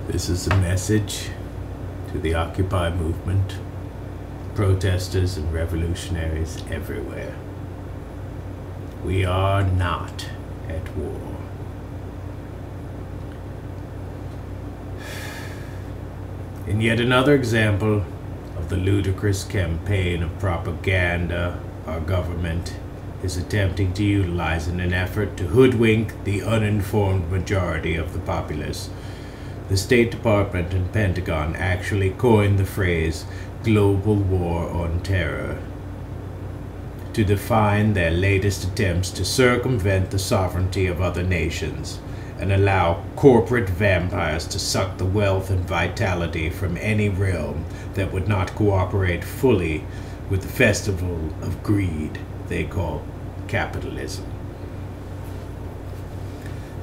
This is a message to the Occupy movement, protesters and revolutionaries everywhere. We are not at war. In yet another example of the ludicrous campaign of propaganda our government is attempting to utilize in an effort to hoodwink the uninformed majority of the populace, the State Department and Pentagon actually coined the phrase global war on terror to define their latest attempts to circumvent the sovereignty of other nations and allow corporate vampires to suck the wealth and vitality from any realm that would not cooperate fully with the festival of greed they call capitalism.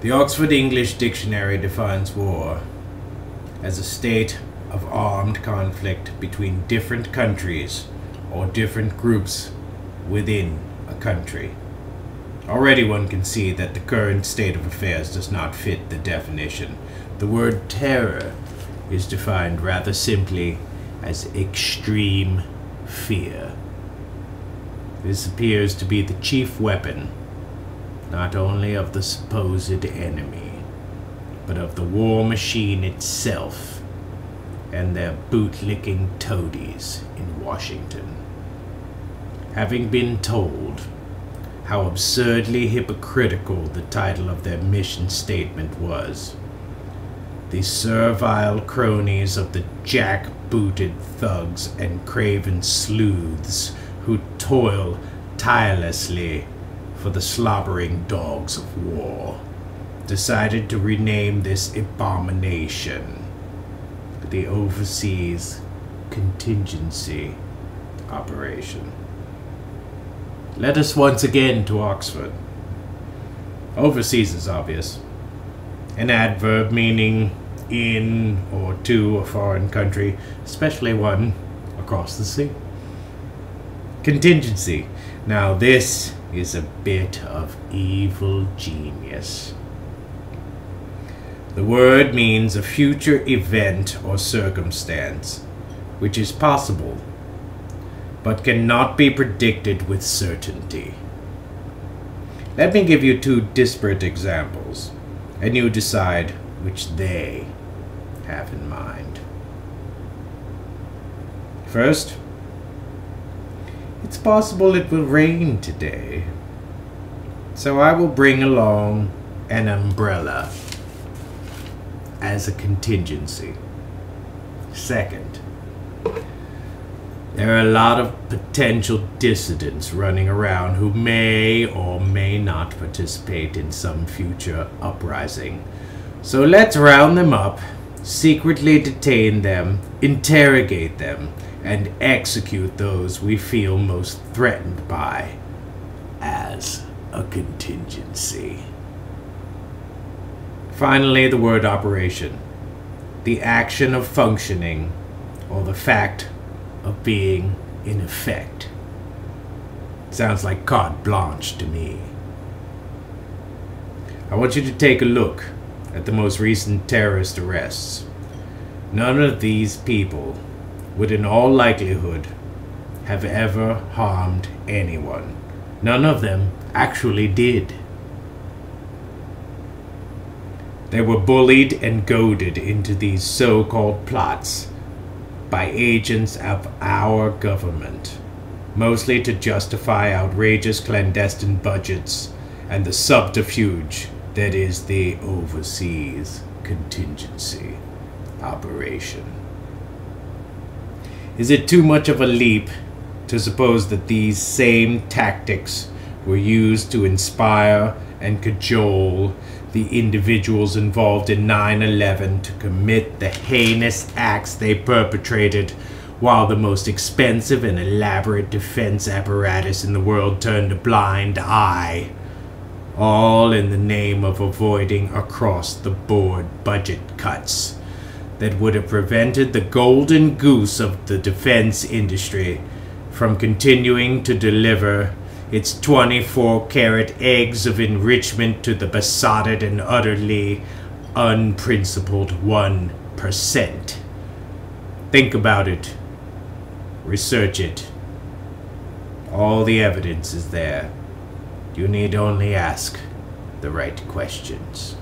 The Oxford English Dictionary defines war as a state of armed conflict between different countries or different groups within a country. Already one can see that the current state of affairs does not fit the definition. The word terror is defined rather simply as extreme fear. This appears to be the chief weapon, not only of the supposed enemy, but of the war machine itself and their bootlicking toadies in Washington. Having been told how absurdly hypocritical the title of their mission statement was, the servile cronies of the jack-booted thugs and craven sleuths who toil tirelessly for the slobbering dogs of war decided to rename this abomination the Overseas Contingency Operation. Let us once again to Oxford. Overseas is obvious. An adverb meaning in or to a foreign country, especially one across the sea. Contingency. Now this is a bit of evil genius. The word means a future event or circumstance, which is possible, but cannot be predicted with certainty. Let me give you two disparate examples, and you decide which they have in mind. First, it's possible it will rain today, so I will bring along an umbrella as a contingency. Second, there are a lot of potential dissidents running around who may or may not participate in some future uprising. So let's round them up, secretly detain them, interrogate them, and execute those we feel most threatened by as a contingency. Finally, the word operation. The action of functioning, or the fact of being in effect. Sounds like carte blanche to me. I want you to take a look at the most recent terrorist arrests. None of these people would in all likelihood have ever harmed anyone. None of them actually did. They were bullied and goaded into these so-called plots by agents of our government, mostly to justify outrageous clandestine budgets and the subterfuge that is the Overseas Contingency Operation. Is it too much of a leap to suppose that these same tactics were used to inspire and cajole the individuals involved in 9/11 to commit the heinous acts they perpetrated, while the most expensive and elaborate defense apparatus in the world turned a blind eye, all in the name of avoiding across-the-board budget cuts that would have prevented the golden goose of the defense industry from continuing to deliver its 24-karat eggs of enrichment to the besotted and utterly unprincipled 1%. 100%. Think about it. Research it. All the evidence is there. You need only ask the right questions.